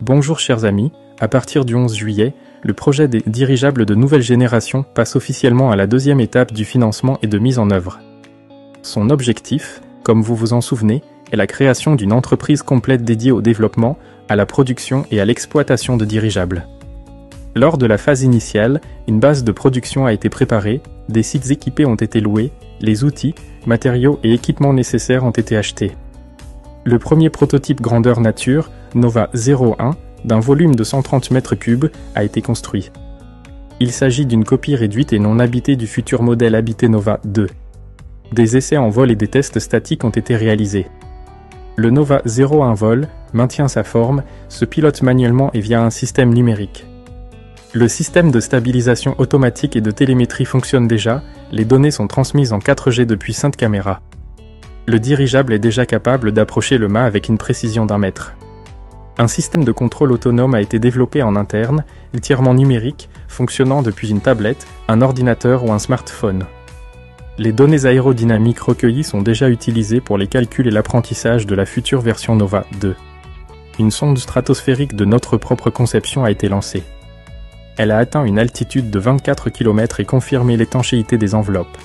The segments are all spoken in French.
Bonjour chers amis, à partir du 11 juillet, le projet des dirigeables de nouvelle génération passe officiellement à la deuxième étape du financement et de mise en œuvre. Son objectif, comme vous vous en souvenez, est la création d'une entreprise complète dédiée au développement, à la production et à l'exploitation de dirigeables. Lors de la phase initiale, une base de production a été préparée, des sites équipés ont été loués, les outils, matériaux et équipements nécessaires ont été achetés. Le premier prototype grandeur nature, Nova 01, d'un volume de 130 mètres cubes, a été construit. Il s'agit d'une copie réduite et non habitée du futur modèle habité Nova 2. Des essais en vol et des tests statiques ont été réalisés. Le Nova 01 vol maintient sa forme, se pilote manuellement et via un système numérique. Le système de stabilisation automatique et de télémétrie fonctionne déjà, les données sont transmises en 4G depuis 5 caméras. Le dirigeable est déjà capable d'approcher le mât avec une précision d'1 mètre. Un système de contrôle autonome a été développé en interne, entièrement numérique, fonctionnant depuis une tablette, un ordinateur ou un smartphone. Les données aérodynamiques recueillies sont déjà utilisées pour les calculs et l'apprentissage de la future version Nova 2. Une sonde stratosphérique de notre propre conception a été lancée. Elle a atteint une altitude de 24 km et confirmé l'étanchéité des enveloppes.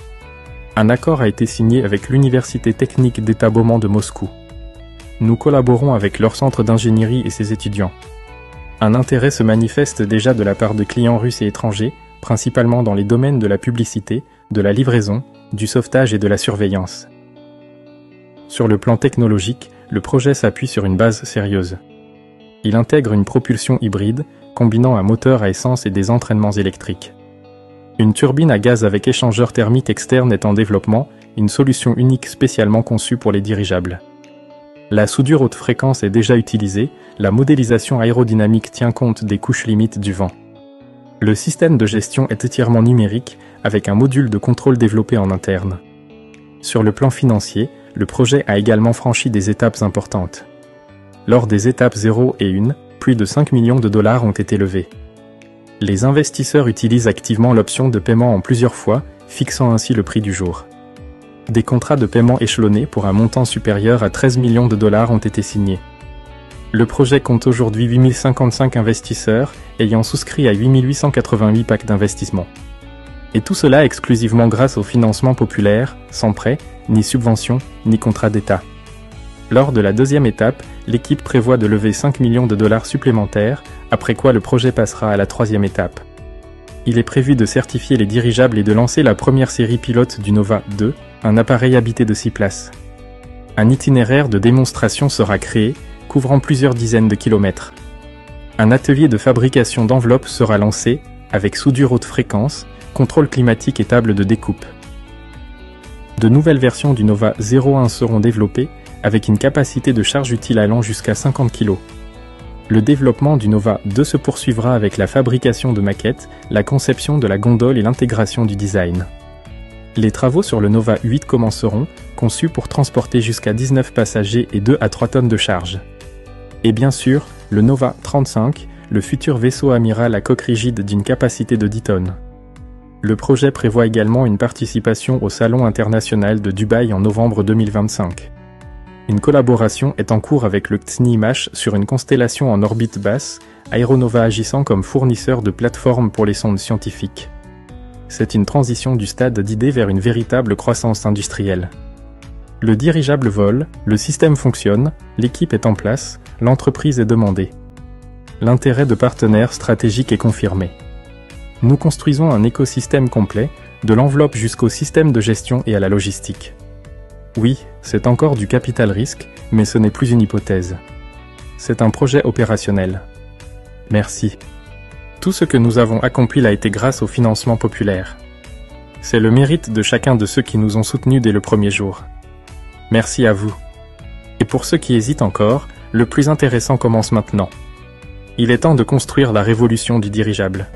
Un accord a été signé avec l'Université technique d'État Bauman de Moscou. Nous collaborons avec leur centre d'ingénierie et ses étudiants. Un intérêt se manifeste déjà de la part de clients russes et étrangers, principalement dans les domaines de la publicité, de la livraison, du sauvetage et de la surveillance. Sur le plan technologique, le projet s'appuie sur une base sérieuse. Il intègre une propulsion hybride, combinant un moteur à essence et des entraînements électriques. Une turbine à gaz avec échangeur thermique externe est en développement, une solution unique spécialement conçue pour les dirigeables. La soudure haute fréquence est déjà utilisée, la modélisation aérodynamique tient compte des couches limites du vent. Le système de gestion est entièrement numérique, avec un module de contrôle développé en interne. Sur le plan financier, le projet a également franchi des étapes importantes. Lors des étapes 0 et 1, plus de 5 millions de dollars ont été levés. Les investisseurs utilisent activement l'option de paiement en plusieurs fois, fixant ainsi le prix du jour. Des contrats de paiement échelonnés pour un montant supérieur à 13 millions de dollars ont été signés. Le projet compte aujourd'hui 8055 investisseurs, ayant souscrit à 8888 packs d'investissement. Et tout cela exclusivement grâce au financement populaire, sans prêt, ni subvention, ni contrat d'État. Lors de la deuxième étape, l'équipe prévoit de lever 5 millions de dollars supplémentaires, après quoi le projet passera à la troisième étape. Il est prévu de certifier les dirigeables et de lancer la première série pilote du Nova 2, un appareil habité de 6 places. Un itinéraire de démonstration sera créé, couvrant plusieurs dizaines de kilomètres. Un atelier de fabrication d'enveloppes sera lancé, avec soudure haute fréquence, contrôle climatique et table de découpe. De nouvelles versions du Nova 01 seront développées, avec une capacité de charge utile allant jusqu'à 50 kg. Le développement du Nova 2 se poursuivra avec la fabrication de maquettes, la conception de la gondole et l'intégration du design. Les travaux sur le Nova 8 commenceront, conçus pour transporter jusqu'à 19 passagers et 2 à 3 tonnes de charge. Et bien sûr, le Nova 35, le futur vaisseau amiral à coque rigide d'une capacité de 10 tonnes. Le projet prévoit également une participation au Salon international de Dubaï en novembre 2025. Une collaboration est en cours avec le CNIMH sur une constellation en orbite basse, Aeronova agissant comme fournisseur de plateformes pour les sondes scientifiques. C'est une transition du stade d'idée vers une véritable croissance industrielle. Le dirigeable vole, le système fonctionne, l'équipe est en place, l'entreprise est demandée. L'intérêt de partenaires stratégiques est confirmé. Nous construisons un écosystème complet, de l'enveloppe jusqu'au système de gestion et à la logistique. Oui, c'est encore du capital risque, mais ce n'est plus une hypothèse. C'est un projet opérationnel. Merci. Tout ce que nous avons accompli a été grâce au financement populaire. C'est le mérite de chacun de ceux qui nous ont soutenus dès le premier jour. Merci à vous. Et pour ceux qui hésitent encore, le plus intéressant commence maintenant. Il est temps de construire la révolution du dirigeable.